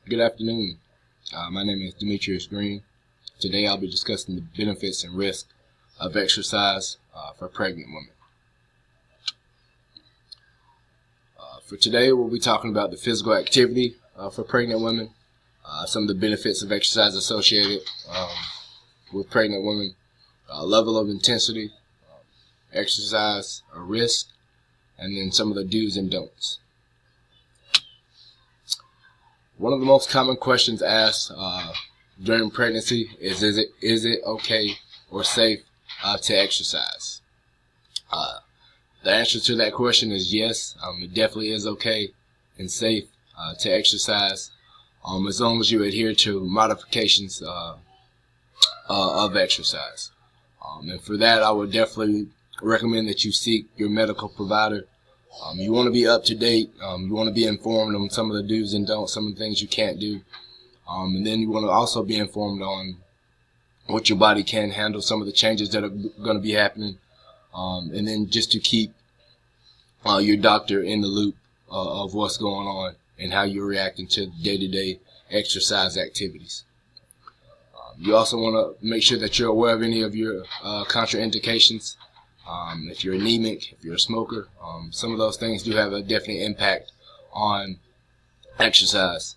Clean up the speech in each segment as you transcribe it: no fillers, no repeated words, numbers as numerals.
Good afternoon. My name is Demetrius Green. Today I'll be discussing the benefits and risks of exercise for pregnant women. For today we'll be talking about the physical activity for pregnant women, some of the benefits of exercise associated with pregnant women, level of intensity, exercise risk, and then some of the do's and don'ts. One of the most common questions asked during pregnancy is it okay or safe to exercise? The answer to that question is yes. It definitely is okay and safe to exercise as long as you adhere to modifications of exercise. And for that, I would definitely recommend that you seek your medical provider. You want to be up to date. You want to be informed on some of the do's and don'ts, some of the things you can't do. And then you want to also be informed on what your body can handle, some of the changes that are going to be happening. And then just to keep your doctor in the loop of what's going on and how you're reacting to day-to-day exercise activities. You also want to make sure that you're aware of any of your contraindications. If you're anemic, if you're a smoker, some of those things do have a definite impact on exercise.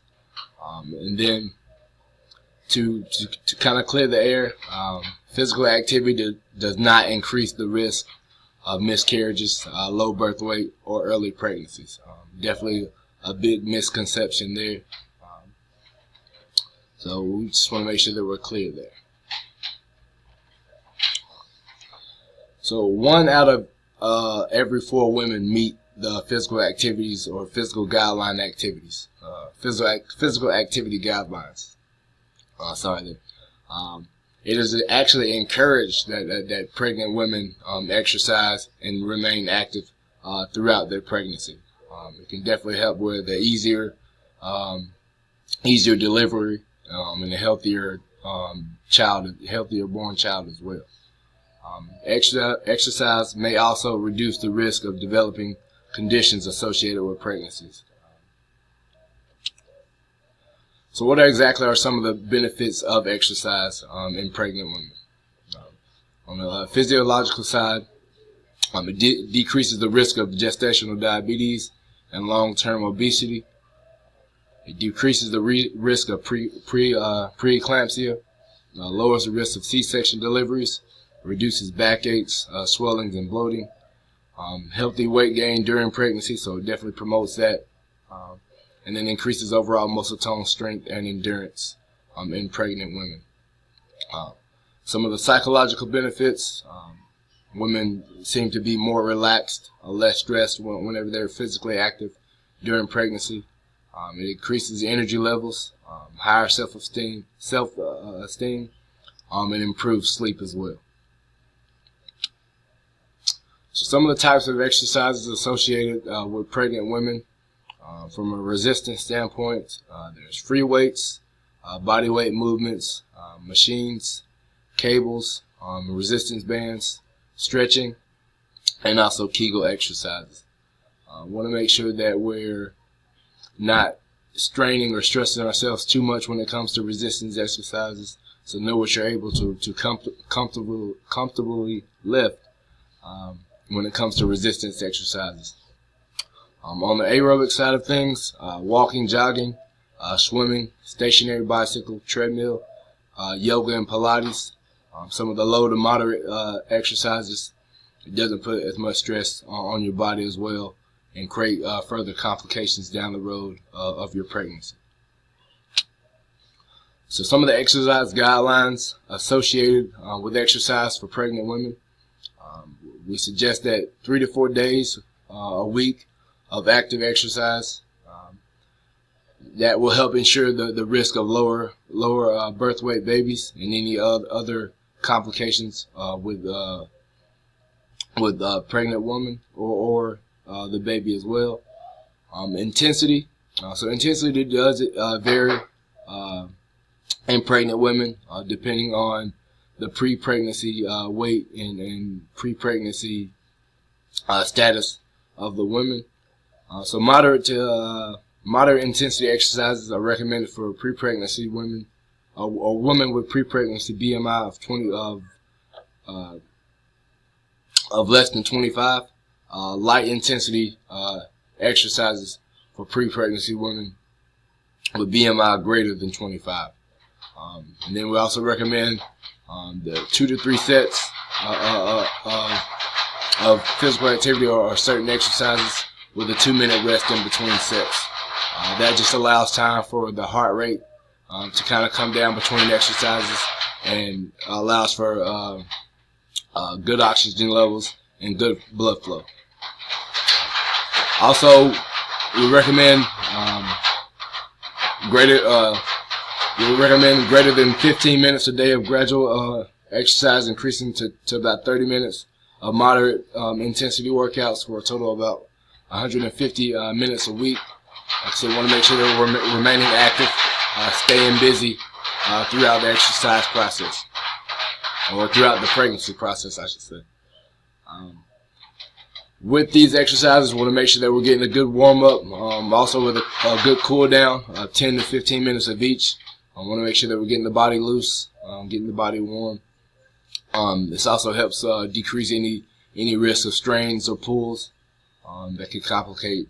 And then to kind of clear the air, physical activity does not increase the risk of miscarriages, low birth weight, or early pregnancies. Definitely a big misconception there. So we just want to make sure that we're clear there. So 1 out of every 4 women meet the physical activities or physical guideline activities, physical activity guidelines. It is actually encouraged that pregnant women exercise and remain active throughout their pregnancy. It can definitely help with the easier delivery and a healthier born child as well. Exercise may also reduce the risk of developing conditions associated with pregnancies. So what exactly are some of the benefits of exercise in pregnant women? On the physiological side, it decreases the risk of gestational diabetes and long-term obesity. It decreases the risk of preeclampsia, lowers the risk of C-section deliveries, reduces backaches, swellings, and bloating. Healthy weight gain during pregnancy, so it definitely promotes that. And then increases overall muscle tone, strength, and endurance in pregnant women. Some of the psychological benefits, women seem to be more relaxed, less stressed whenever they're physically active during pregnancy. It increases energy levels, higher self-esteem, and improves sleep as well. So some of the types of exercises associated with pregnant women, from a resistance standpoint, there's free weights, body weight movements, machines, cables, resistance bands, stretching, and also Kegel exercises. Want to make sure that we're not straining or stressing ourselves too much when it comes to resistance exercises. So know what you're able to comfortably lift when it comes to resistance exercises. On the aerobic side of things, walking, jogging, swimming, stationary bicycle, treadmill, yoga and Pilates, some of the low to moderate exercises. It doesn't put as much stress on your body as well and create further complications down the road of your pregnancy. So some of the exercise guidelines associated with exercise for pregnant women. We suggest that 3 to 4 days a week of active exercise. That will help ensure the risk of lower birth weight babies and any other complications with pregnant woman or the baby as well. Intensity. So intensity does vary in pregnant women depending on the pre-pregnancy weight and pre-pregnancy status of the women. So moderate to Moderate intensity exercises are recommended for pre-pregnancy women, or women with pre-pregnancy BMI of 20 of less than 25. Light intensity exercises for pre-pregnancy women with BMI greater than 25. And then we also recommend the 2 to 3 sets of physical activity or certain exercises with a 2-minute rest in between sets. That just allows time for the heart rate to kind of come down between exercises and allows for good oxygen levels and good blood flow. Also, we recommend greater than 15 minutes a day of gradual exercise, increasing to about 30 minutes of moderate intensity workouts for a total of about 150 minutes a week. So we want to make sure that we're remaining active, staying busy throughout the exercise process, or throughout the pregnancy process, I should say. With these exercises, we want to make sure that we're getting a good warm-up, also with a good cool-down, 10 to 15 minutes of each. I want to make sure that we're getting the body loose, getting the body warm. This also helps decrease any risk of strains or pulls that could complicate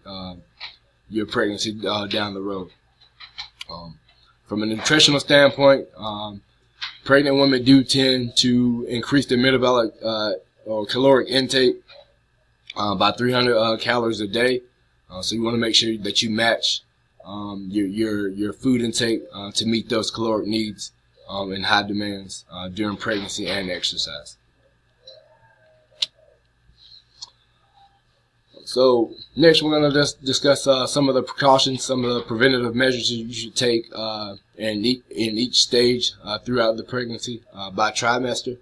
your pregnancy down the road. From a nutritional standpoint, pregnant women do tend to increase their metabolic or caloric intake by 300 calories a day. So you want to make sure that you match your food intake to meet those caloric needs and high demands during pregnancy and exercise. So next we're going to just discuss some of the precautions, some of the preventative measures you should take in each stage throughout the pregnancy by trimester.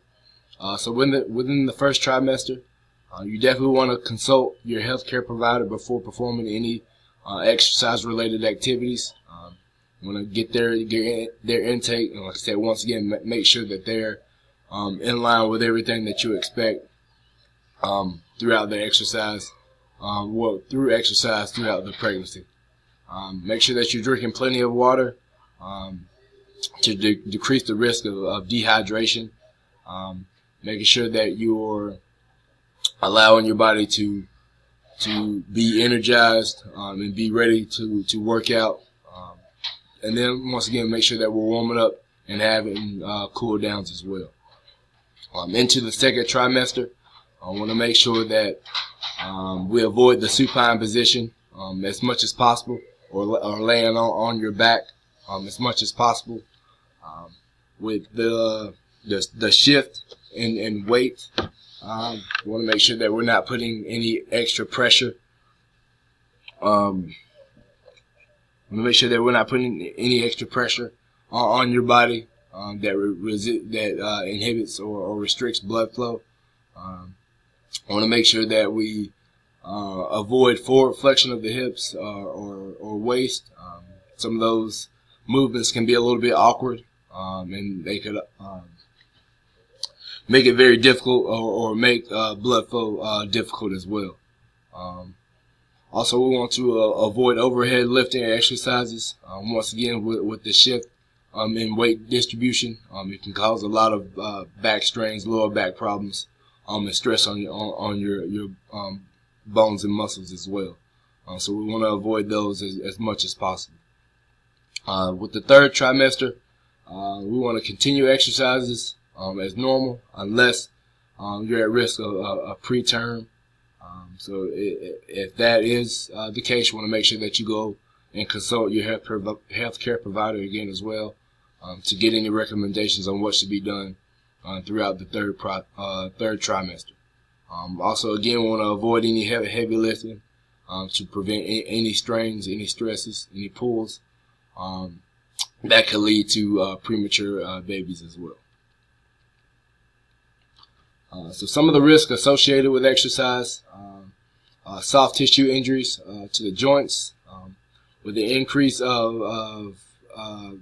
So within the first trimester, you definitely want to consult your healthcare provider before performing any exercise-related activities. You want to get their intake, and like I said, once again, make sure that they're in line with everything that you expect throughout the exercise. Through exercise throughout the pregnancy. Make sure that you're drinking plenty of water to decrease the risk of dehydration. Making sure that you're allowing your body to be energized and be ready to work out. And then once again, make sure that we're warming up and having cool downs as well. Into the second trimester, I want to make sure that we avoid the supine position as much as possible, or laying on your back as much as possible. With the shift in weight, we want to make sure that we're not putting any extra pressure. On your body that inhibits or restricts blood flow. I want to make sure that we avoid forward flexion of the hips or waist. Some of those movements can be a little bit awkward, and they could make it very difficult or make blood flow difficult as well. Also, we want to avoid overhead lifting exercises. Once again, with the shift in weight distribution, it can cause a lot of back strains, lower back problems, and stress on your bones and muscles as well. So we want to avoid those as much as possible. With the third trimester, we want to continue exercises as normal unless you're at risk of preterm. So if that is the case, you want to make sure that you go and consult your healthcare provider again as well to get any recommendations on what should be done throughout the third trimester. Also, again, we want to avoid any heavy lifting to prevent any strains, any stresses, any pulls that could lead to premature babies as well. So some of the risks associated with exercise, soft tissue injuries to the joints, with the increase of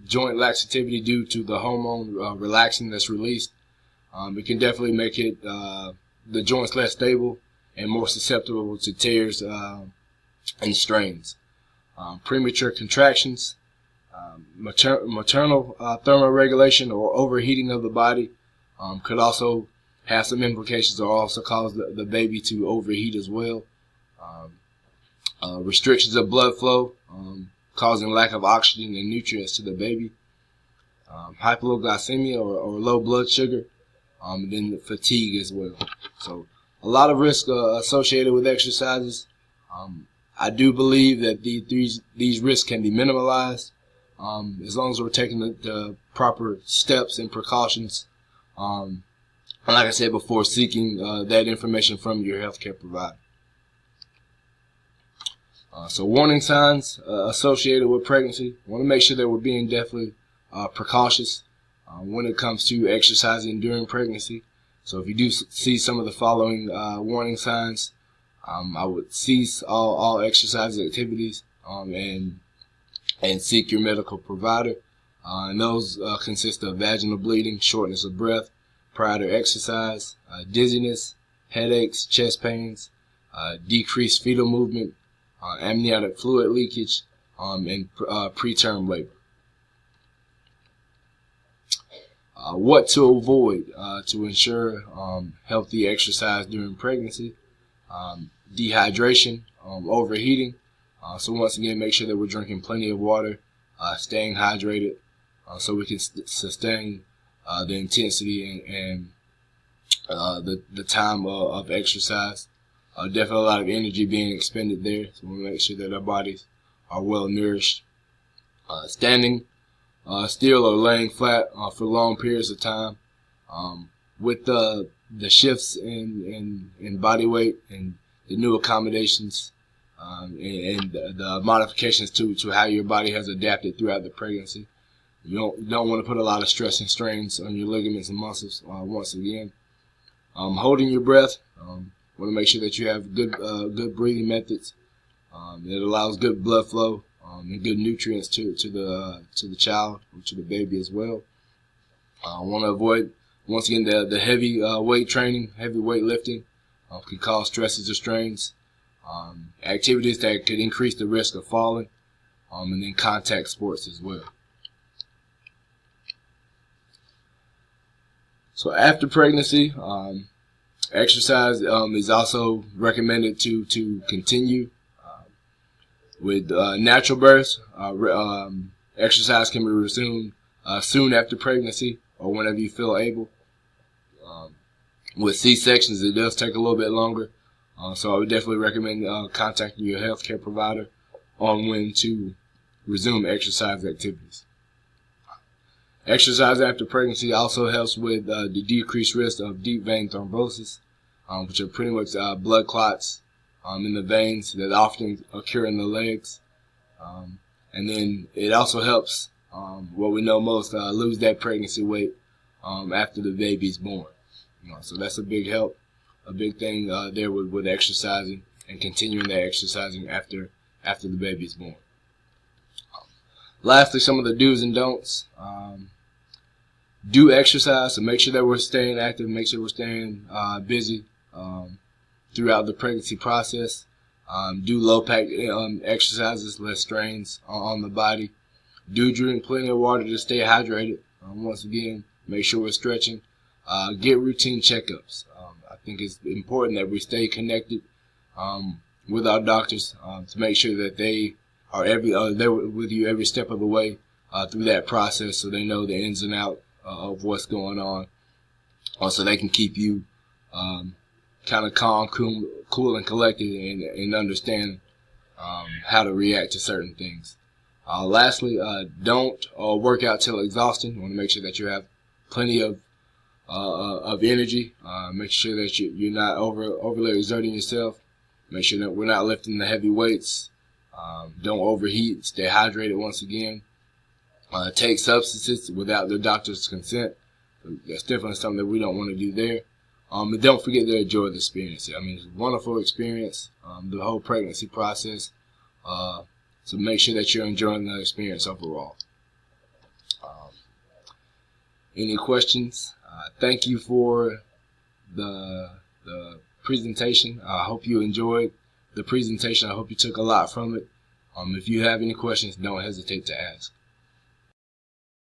joint laxativity due to the hormone relaxin that's released. It can definitely make it the joints less stable and more susceptible to tears and strains. premature contractions, maternal thermoregulation or overheating of the body could also have some implications, or also cause the baby to overheat as well. Restrictions of blood flow, causing lack of oxygen and nutrients to the baby. Hypoglycemia or low blood sugar, and then fatigue as well. So a lot of risk associated with exercises. I do believe that these risks can be minimalized as long as we're taking the proper steps and precautions. And like I said before, seeking that information from your healthcare provider. So warning signs associated with pregnancy. I want to make sure that we're being definitely precautious when it comes to exercising during pregnancy. So if you do see some of the following warning signs, I would cease all exercise activities and seek your medical provider. And those consist of vaginal bleeding, shortness of breath prior to exercise, dizziness, headaches, chest pains, decreased fetal movement, amniotic fluid leakage, and preterm labor. What to avoid to ensure healthy exercise during pregnancy: dehydration, overheating. So once again, make sure that we're drinking plenty of water, staying hydrated, so we can sustain the intensity and the time of exercise. Definitely a lot of energy being expended there, so we make sure that our bodies are well nourished. Standing still or laying flat for long periods of time, with the shifts in body weight and the new accommodations and the modifications to how your body has adapted throughout the pregnancy. You don't want to put a lot of stress and strains on your ligaments and muscles. Once again, holding your breath. Want to make sure that you have good breathing methods that allows good blood flow and good nutrients to the child or to the baby as well. Want to avoid, once again, the heavy weight training, heavy weight lifting can cause stresses or strains. Activities that could increase the risk of falling, and then contact sports as well. So after pregnancy, exercise is also recommended to continue. With natural births, exercise can be resumed soon after pregnancy or whenever you feel able. With C-sections, it does take a little bit longer, so I would definitely recommend contacting your healthcare provider on when to resume exercise activities. Exercise after pregnancy also helps with the decreased risk of deep vein thrombosis, which are pretty much blood clots in the veins that often occur in the legs. And then it also helps, what we know most, lose that pregnancy weight after the baby's born. So that's a big help, a big thing there with exercising and continuing that exercising after the baby's born. Lastly, some of the do's and don'ts. Do exercise, so make sure that we're staying active, make sure we're staying busy throughout the pregnancy process. Do low-pack exercises, less strains on the body. Do drink plenty of water to stay hydrated. Once again, make sure we're stretching. Get routine checkups. I think it's important that we stay connected with our doctors to make sure that they are they're with you every step of the way through that process, so they know the ins and outs of what's going on, so they can keep you kind of calm, cool, and collected, and understand how to react to certain things. Lastly, don't work out till exhaustion. You want to make sure that you have plenty of energy. Make sure that you're not overly exerting yourself. Make sure that we're not lifting the heavy weights. Don't overheat. Stay hydrated once again. Take substances without the doctor's consent. That's definitely something that we don't want to do there. But don't forget to enjoy the experience. I mean, it's a wonderful experience, the whole pregnancy process. So make sure that you're enjoying the experience overall. Any questions? Thank you for the presentation. I hope you enjoyed the presentation. I hope you took a lot from it. If you have any questions, don't hesitate to ask.